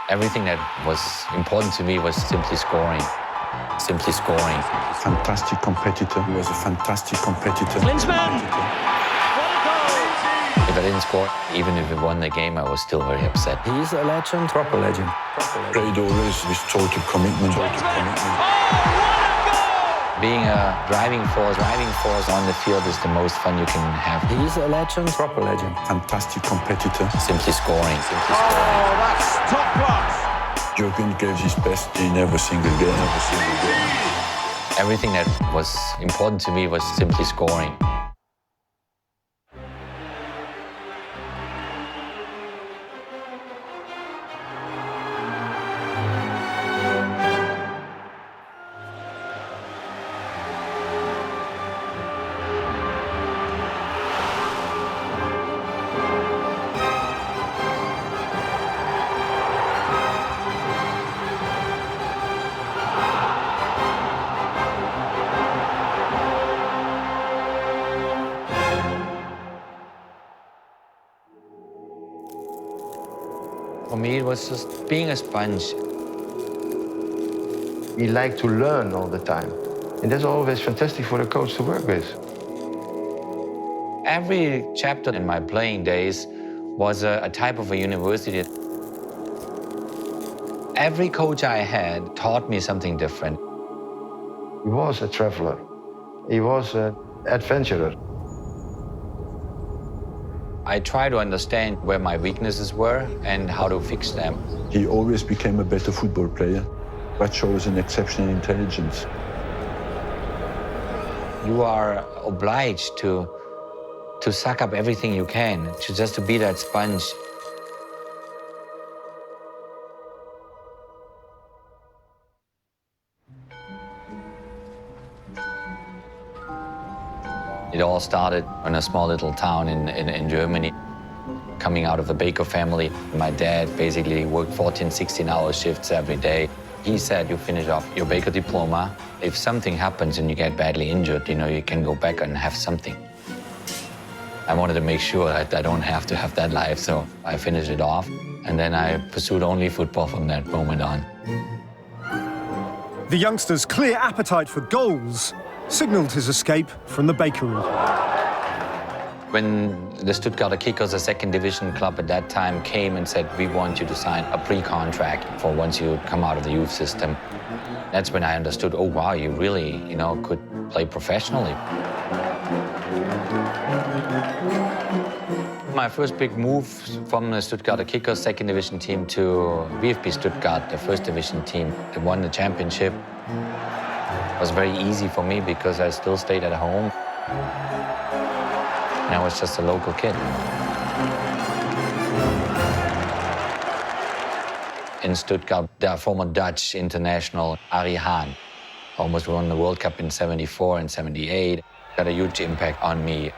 Everything that was important to me was simply scoring. Simply scoring. Fantastic competitor. He was a fantastic competitor. Klinsmann! What a goal! If I didn't score, even if we won the game, I was still very upset. He is a legend. Proper legend. Played always with total commitment. Being a driving force on the field is the most fun you can have. He is a legend. Proper legend. Fantastic competitor. Simply scoring. Simply Oh, scoring. that's top class! Jürgen gave his best in every single game. Everything that was important to me was simply scoring. For me, it was just being a sponge. We like to learn all the time. And that's always fantastic for a coach to work with. Every chapter in my playing days was a type of a university. Every coach I had taught me something different. He was a traveler. He was an adventurer. I try to understand where my weaknesses were and how to fix them. He always became a better football player. That shows an exceptional intelligence. You are obliged to suck up everything you can, to be that sponge. It all started in a small little town in Germany. Coming out of a baker family, my dad basically worked 14, 16-hour shifts every day. He said, you finish off your baker diploma. If something happens and you get badly injured, you can go back and have something. I wanted to make sure that I don't have to have that life, so I finished it off. And then I pursued only football from that moment on. The youngster's clear appetite for goals signalled his escape from the bakery. When the Stuttgarter Kickers, a second division club at that time, came and said, we want you to sign a pre-contract for once you come out of the youth system, that's when I understood, oh, wow, you really, could play professionally. My first big move from the Stuttgarter Kickers second division team to VfB Stuttgart, the first division team that won the championship, was very easy for me because I still stayed at home. And I was just a local kid. In Stuttgart, the former Dutch international Arie Haan almost won the World Cup in '74 and '78. Got a huge impact on me.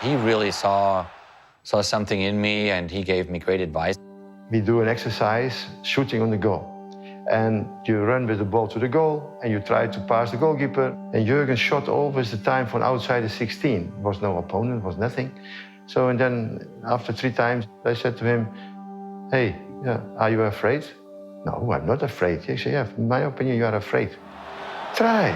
He really saw something in me, and he gave me great advice. We do an exercise, shooting on the goal. And you run with the ball to the goal, and you try to pass the goalkeeper. And Jürgen shot always the time from outside the 16. There was no opponent, was nothing. So, and then after 3 times, I said to him, hey, are you afraid? No, I'm not afraid. He said, yeah, in my opinion, you are afraid. Try.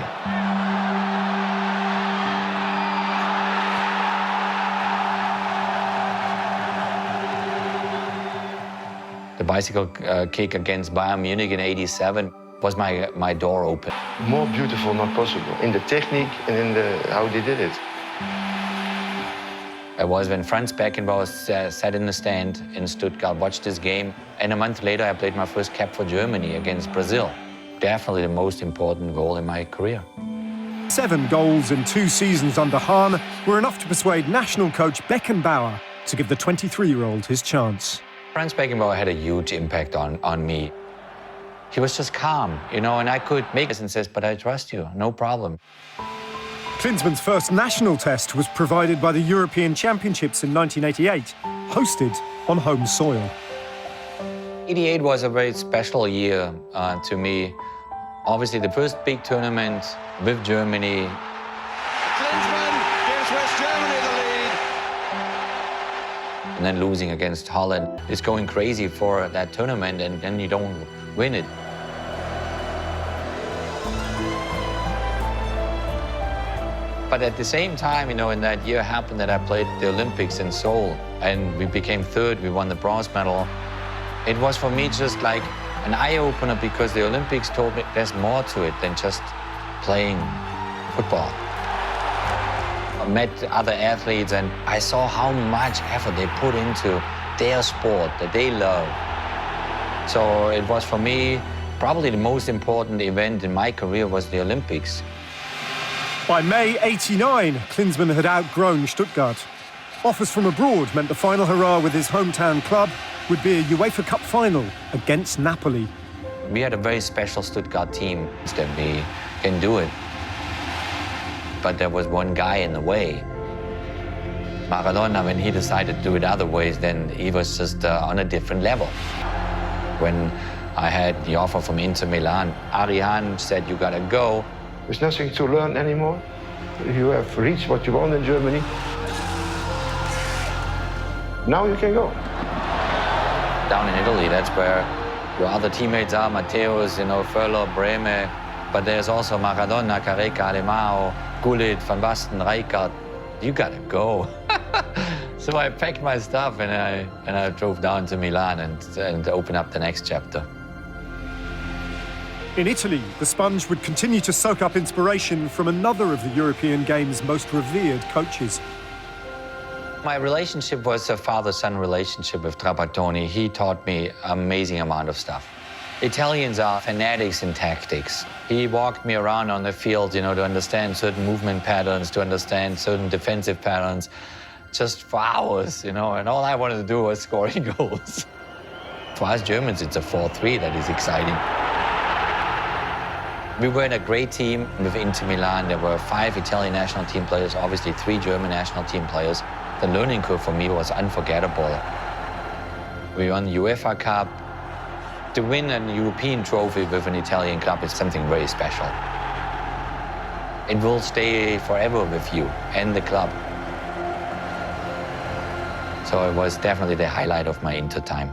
The bicycle kick against Bayern Munich in '87 was my door open. More beautiful not possible, in the technique and in how they did it. It was when Franz Beckenbauer sat in the stand in Stuttgart, watched this game, and a month later I played my first cap for Germany against Brazil. Definitely the most important goal in my career. 7 goals in 2 seasons under Hahn were enough to persuade national coach Beckenbauer to give the 23-year-old his chance. Franz Beckenbauer had a huge impact on me. He was just calm, and I could make this and says, but I trust you, no problem. Klinsmann's first national test was provided by the European Championships in 1988, hosted on home soil. '88 was a very special year to me. Obviously, the first big tournament with Germany. Klinsmann gives West Germany the lead. and then losing against Holland. It's going crazy for that tournament, and then you don't win it. But at the same time, you know, in that year happened that I played the Olympics in Seoul, and we became third. We won the bronze medal. It was for me just like an eye-opener, because the Olympics told me there's more to it than just playing football. I met other athletes, and I saw how much effort they put into their sport that they love. So it was for me probably the most important event in my career was the Olympics. By May '89, Klinsmann had outgrown Stuttgart. Offers from abroad meant the final hurrah with his hometown club would be a UEFA Cup final against Napoli. We had a very special Stuttgart team that we can do it. But there was one guy in the way. Maradona, when he decided to do it other ways, then he was just on a different level. When I had the offer from Inter Milan, Arihan said, you gotta go. There's nothing to learn anymore. You have reached what you want in Germany. Now you can go. Down in Italy, that's where your other teammates are, Matthäus, you know, Völler, Breme. But there's also Maradona, Careca, Alemão, Gullit, Van Basten, Rijkaard. You gotta go. So I packed my stuff and I drove down to Milan and opened up the next chapter. In Italy, the sponge would continue to soak up inspiration from another of the European Games' most revered coaches. My relationship was a father-son relationship with Trapattoni. He taught me an amazing amount of stuff. Italians are fanatics in tactics. He walked me around on the field, you know, to understand certain movement patterns, to understand certain defensive patterns, just for hours, you know, and all I wanted to do was scoring goals. For us Germans, it's a 4-3 that is exciting. We were in a great team with Inter Milan. There were 5 Italian national team players, obviously 3 German national team players. The learning curve for me was unforgettable. We won the UEFA Cup. To win a European trophy with an Italian club is something very special. It will stay forever with you and the club. So it was definitely the highlight of my Inter time.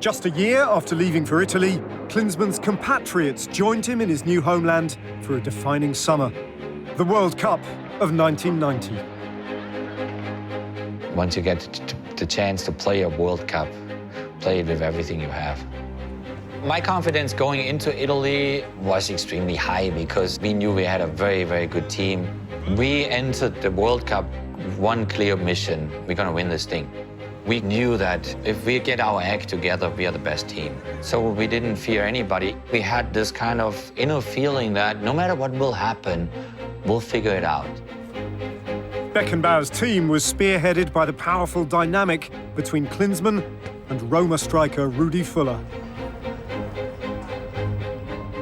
Just a year after leaving for Italy, Klinsmann's compatriots joined him in his new homeland for a defining summer, the World Cup of 1990. Once you get the chance to play a World Cup, play it with everything you have. My confidence going into Italy was extremely high because we knew we had a very, very good team. We entered the World Cup with one clear mission: we're going to win this thing. We knew that if we get our act together, we are the best team. So we didn't fear anybody. We had this kind of inner feeling that no matter what will happen, we'll figure it out. Beckenbauer's team was spearheaded by the powerful dynamic between Klinsmann and Roma striker Rudi Völler.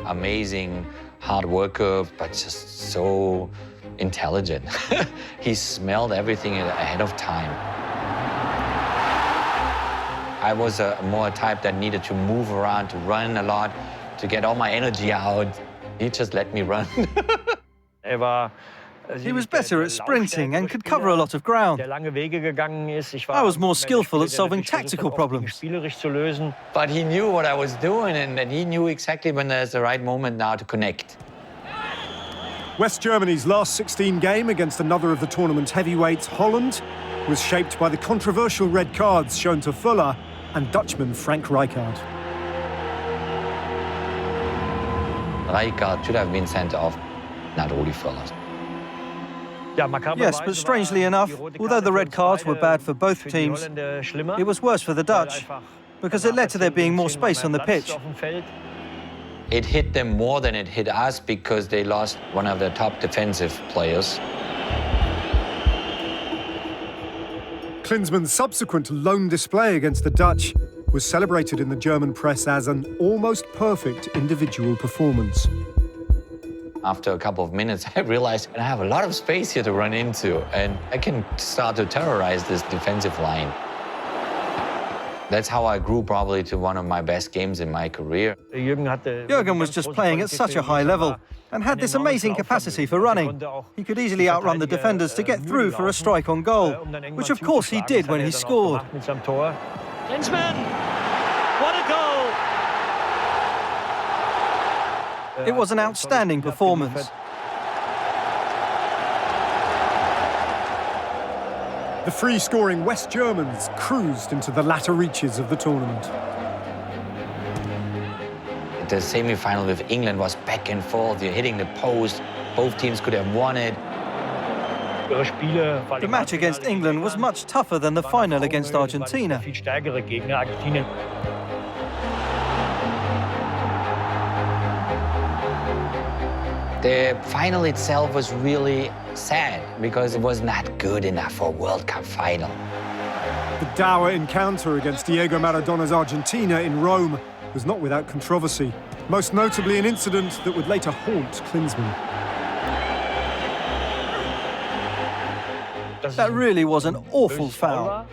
Amazing hard worker, but just so intelligent. He smelled everything ahead of time. I was more a type that needed to move around, to run a lot, to get all my energy out. He just let me run. He was better at sprinting and could cover a lot of ground. I was more skillful at solving tactical problems. But he knew what I was doing, and he knew exactly when there's the right moment now to connect. West Germany's last 16 game against another of the tournament's heavyweights, Holland, was shaped by the controversial red cards shown to Völler and Dutchman Frank Rijkaard. Rijkaard should have been sent off, not Rudi Völler. Yes, but strangely enough, although the red cards were bad for both teams, it was worse for the Dutch because it led to there being more space on the pitch. It hit them more than it hit us because they lost one of their top defensive players. Klinsmann's subsequent lone display against the Dutch was celebrated in the German press as an almost perfect individual performance. After a couple of minutes, I realized I have a lot of space here to run into, and I can start to terrorize this defensive line. That's how I grew probably to one of my best games in my career. Jürgen was just playing at such a high level and had this amazing capacity for running. He could easily outrun the defenders to get through for a strike on goal, which of course he did when he scored. Klinsmann! What a goal! It was an outstanding performance. The free-scoring West Germans cruised into the latter reaches of the tournament. The semi-final with England was back and forth. You're hitting the post. Both teams could have won it. The match against England was much tougher than the final against Argentina. The final itself was really sad because it was not good enough for a World Cup final. The dour encounter against Diego Maradona's Argentina in Rome was not without controversy, most notably an incident that would later haunt Klinsmann. That really was an awful foul.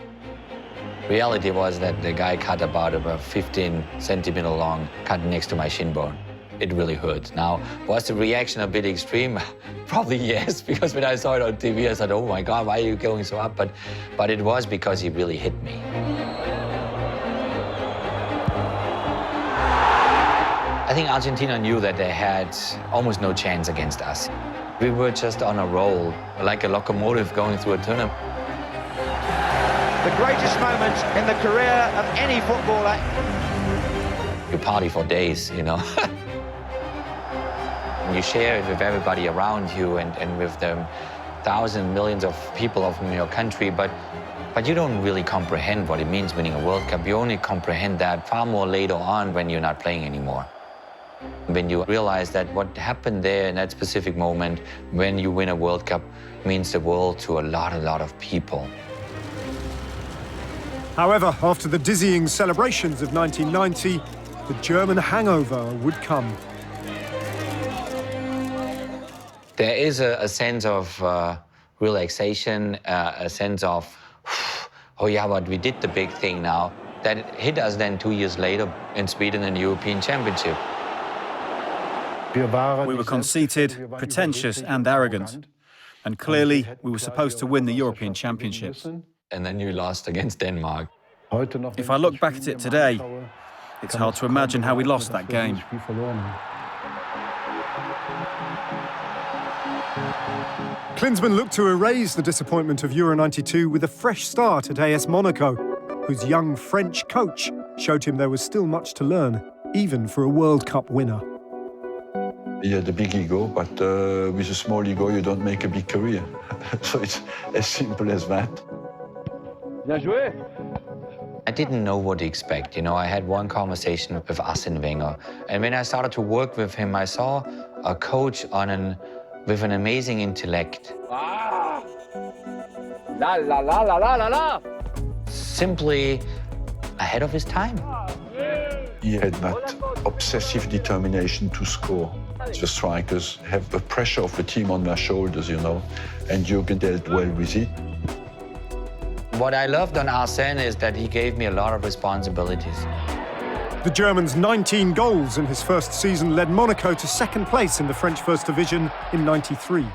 Reality was that the guy cut about 15 centimeter long cut next to my shin bone. It really hurt. Now, was the reaction a bit extreme? Probably yes, because when I saw it on TV, I said, oh my God, why are you going so up? But it was because he really hit me. I think Argentina knew that they had almost no chance against us. We were just on a roll, like a locomotive going through a tunnel. The greatest moment in the career of any footballer. You party for days, you know. You share it with everybody around you and with the thousands, millions of people from your country, but you don't really comprehend what it means winning a World Cup. You only comprehend that far more later on when you're not playing anymore. When you realize that what happened there in that specific moment when you win a World Cup means the world to a lot of people. However, after the dizzying celebrations of 1990, the German hangover would come. There is a sense of relaxation, a sense of, oh yeah, but we did the big thing now. That hit us then 2 years later in Sweden in the European Championship. We were conceited, pretentious and arrogant. And clearly, we were supposed to win the European Championships. And then you lost against Denmark. If I look back at it today, it's hard to imagine how we lost that game. Klinsmann looked to erase the disappointment of Euro 92 with a fresh start at AS Monaco, whose young French coach showed him there was still much to learn, even for a World Cup winner. He had a big ego, but with a small ego, you don't make a big career. So it's as simple as that. I didn't know what to expect. You know, I had one conversation with Arsene Wenger. And when I started to work with him, I saw a coach with an amazing intellect. Simply ahead of his time. He had that obsessive determination to score. The strikers have the pressure of the team on their shoulders, you know, and Jürgen dealt well with it. What I loved on Arsene is that he gave me a lot of responsibilities. The German's 19 goals in his first season led Monaco to second place in the French First Division in '93.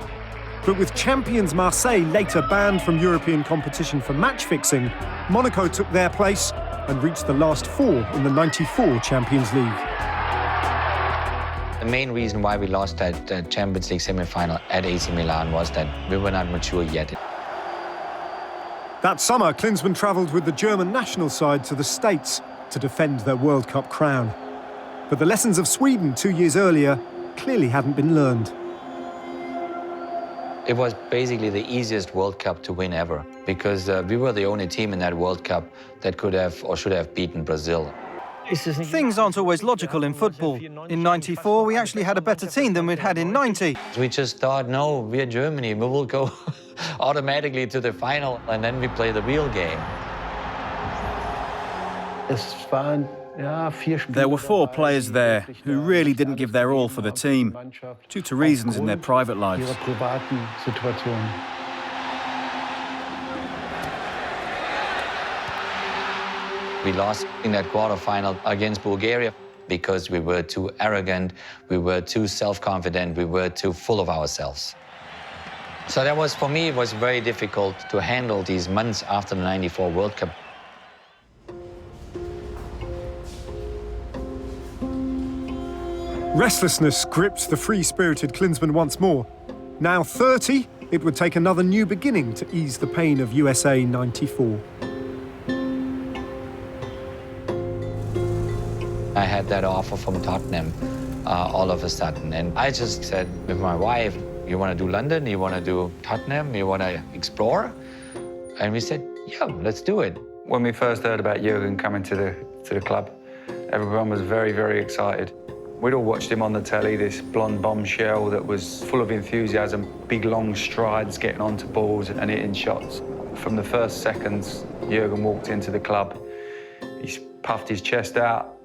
But with champions Marseille later banned from European competition for match fixing, Monaco took their place and reached the last four in the '94 Champions League. The main reason why we lost that Champions League semi-final at AC Milan was that we were not mature yet. That summer, Klinsmann travelled with the German national side to the States to defend their World Cup crown. But the lessons of Sweden 2 years earlier clearly hadn't been learned. It was basically the easiest World Cup to win ever, because we were the only team in that World Cup that could have or should have beaten Brazil. Things aren't always logical in football. In '94, we actually had a better team than we'd had in '90. We just thought, no, we're Germany, we will go automatically to the final, and then we play the real game. There were 4 players there who really didn't give their all for the team, due to reasons in their private lives. We lost in that quarterfinal against Bulgaria because we were too arrogant, we were too self-confident, we were too full of ourselves. So that was, for me, it was very difficult to handle these months after the '94 World Cup. Restlessness gripped the free-spirited Klinsmann once more. Now 30, it would take another new beginning to ease the pain of USA '94. I had that offer from Tottenham all of a sudden, and I just said with my wife, you want to do London, you want to do Tottenham, you want to explore? And we said, yeah, let's do it. When we first heard about Jürgen coming to the club, everyone was very, very excited. We'd all watched him on the telly, this blonde bombshell that was full of enthusiasm, big long strides getting onto balls and hitting shots. From the first seconds Jürgen walked into the club, he puffed his chest out,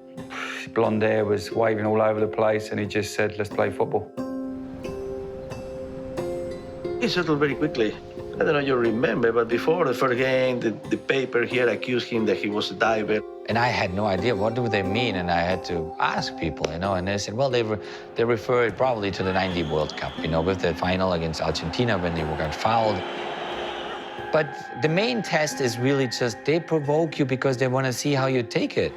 his blonde hair was waving all over the place, and he just said, let's play football. He settled very quickly. I don't know if you remember, but before the first game, the paper here accused him that he was a diver. And I had no idea, what do they mean? And I had to ask people, you know, and they said, well, they refer it probably to the '90 World Cup, you know, with the final against Argentina when they got fouled. But the main test is really just they provoke you because they want to see how you take it.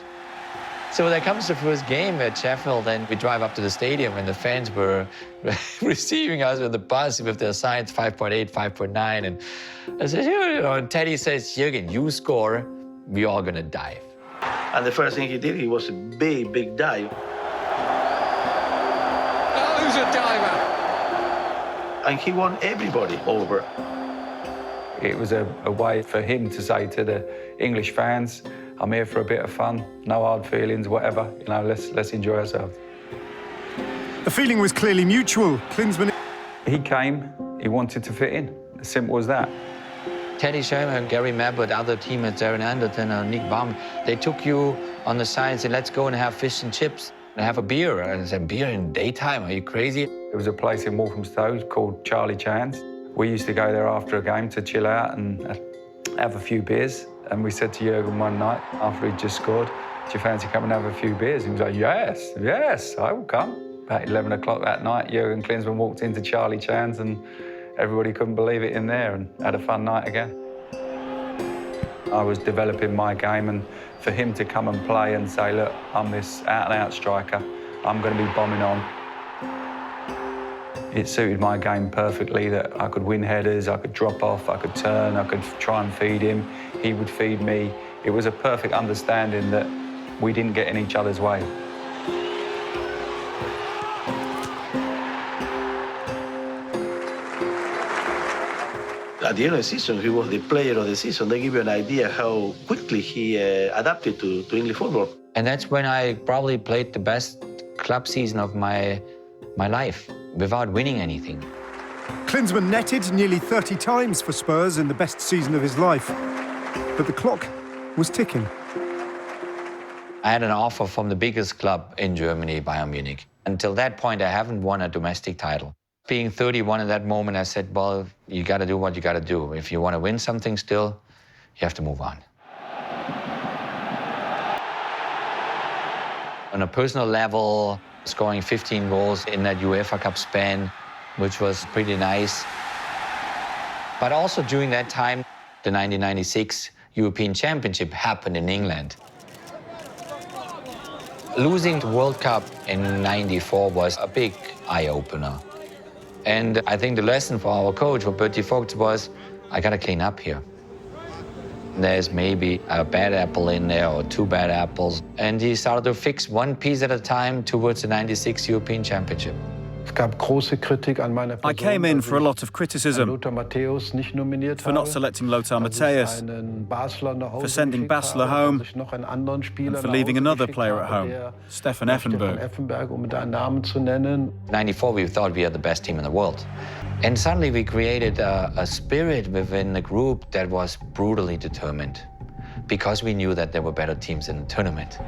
So there comes the first game at Sheffield, and we drive up to the stadium, and the fans were receiving us with the bus with their signs, 5.8, 5.9. And I said, you know, and Teddy says, Jürgen, you score, we're all going to dive. And the first thing he did, he was a big, big dive. Oh, who's a diver? And he won everybody over. It was a way for him to say to the English fans, I'm here for a bit of fun, no hard feelings, whatever, you know, let's enjoy ourselves. The feeling was clearly mutual. Klinsmann... He came, he wanted to fit in, as simple as that. Teddy Schirmer, Gary Mabbott, other teammates, Darren Anderton, Nick Baum, they took you on the side and said, let's go and have fish and chips and have a beer. And I said, beer in daytime, are you crazy? There was a place in Walthamstow called Charlie Chan's. We used to go there after a game to chill out and have a few beers. And we said to Jürgen one night, after he'd just scored, do you fancy coming and have a few beers? And he was like, yes, yes, I will come. About 11 o'clock that night, Jürgen Klinsmann walked into Charlie Chan's and everybody couldn't believe it in there and had a fun night again. I was developing my game, and for him to come and play and say, look, I'm this out-and-out striker, I'm going to be bombing on. It suited my game perfectly, that I could win headers, I could drop off, I could turn, I could try and feed him, he would feed me. It was a perfect understanding that we didn't get in each other's way. At the end of the season, he was the player of the season. They give you an idea how quickly he adapted to English football. And that's when I probably played the best club season of my life, without winning anything. Klinsmann netted nearly 30 times for Spurs in the best season of his life. But the clock was ticking. I had an offer from the biggest club in Germany, Bayern Munich. Until that point, I haven't won a domestic title. Being 31 at that moment, I said, well, you got to do what you got to do. If you want to win something still, you have to move on. On a personal level, scoring 15 goals in that UEFA Cup span, which was pretty nice. But also during that time, the 1996 European Championship happened in England. Losing the World Cup in '94 was a big eye-opener. And I think the lesson for our coach, for Bertie Vogts, was, I got to clean up here. There's maybe a bad apple in there or two bad apples. And he started to fix one piece at a time towards the '96 European Championship. I came in for a lot of criticism for not selecting Lothar Matthäus, for sending Basler home, and for leaving another player at home, Stefan Effenberg. '94, we thought we had the best team in the world. And suddenly we created a spirit within the group that was brutally determined, because we knew that there were better teams in the tournament.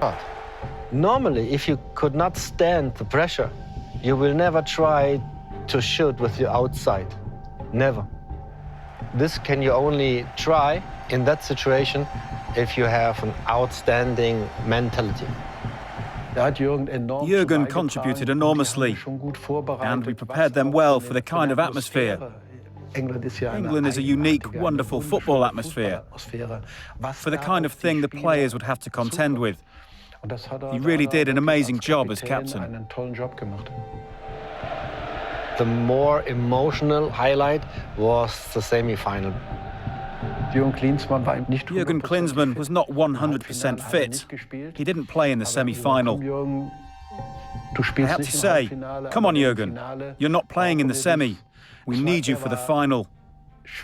Normally, if you could not stand the pressure, you will never try to shoot with your outside. Never. This can you only try in that situation if you have an outstanding mentality. Jürgen contributed enormously, and we prepared them well for the kind of atmosphere. England is a unique, wonderful football atmosphere, for the kind of thing the players would have to contend with. He really did an amazing job as captain. The more emotional highlight was the semi-final. Jürgen Klinsmann was not 100% fit. He didn't play in the semi-final. I had to say, come on, Jürgen, you're not playing in the semi. We need you for the final.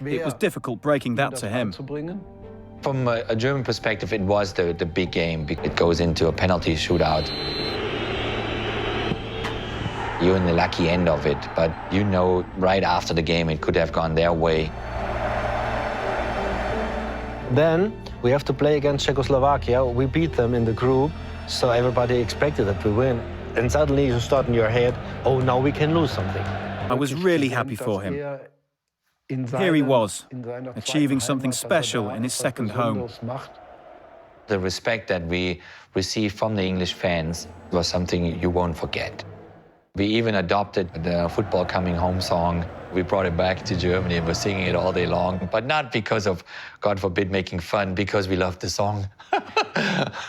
It was difficult breaking that to him. From a German perspective, it was the big game. It goes into a penalty shootout. You're in the lucky end of it, but you know right after the game it could have gone their way. Then we have to play against Czechoslovakia. We beat them in the group, so everybody expected that we win. And suddenly you start in your head, oh, now we can lose something. I was really happy for him. Here he was, achieving something special in his second home. The respect that we received from the English fans was something you won't forget. We even adopted the football coming home song. We brought it back to Germany and were singing it all day long, but not because of, God forbid, making fun, because we loved the song.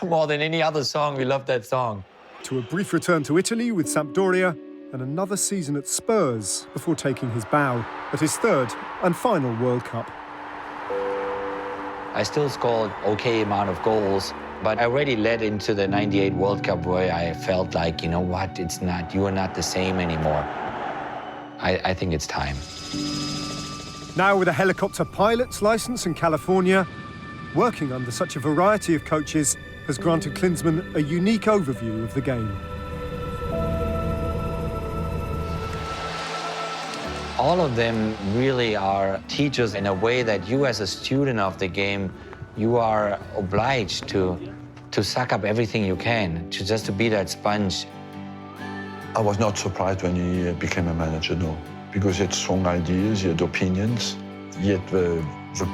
More than any other song, we loved that song. To a brief return to Italy with Sampdoria and another season at Spurs before taking his bow at his third and final World Cup. I still scored okay amount of goals, but I already led into the '98 World Cup where I felt like, you know what, you are not the same anymore. I think it's time. Now with a helicopter pilot's licence in California, working under such a variety of coaches has granted Klinsmann a unique overview of the game. All of them really are teachers in a way that you as a student of the game, you are obliged to suck up everything you can, just to be that sponge. I was not surprised when he became a manager, no, because he had strong ideas, he had opinions, he had the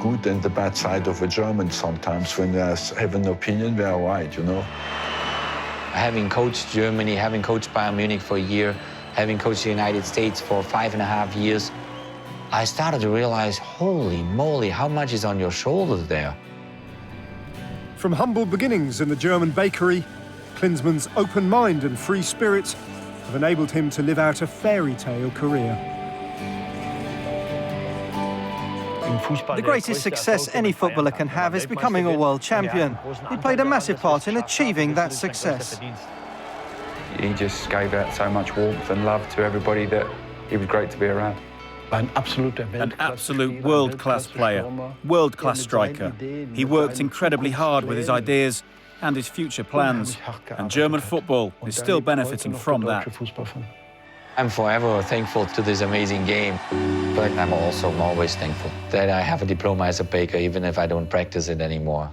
good and the bad side of a German sometimes. When they have an opinion, they are right, you know. Having coached Germany, having coached Bayern Munich for a year, having coached the United States for 5.5 years, I started to realize, holy moly, how much is on your shoulders there. From humble beginnings in the German bakery, Klinsmann's open mind and free spirit have enabled him to live out a fairy tale career. The greatest success any footballer can have is becoming a world champion. He played a massive part in achieving that success. He just gave out so much warmth and love to everybody that he was great to be around. An absolute world-class player, world-class striker. He worked incredibly hard with his ideas and his future plans, and German football is still benefiting from that. I'm forever thankful to this amazing game, but I'm always thankful that I have a diploma as a baker, even if I don't practice it anymore.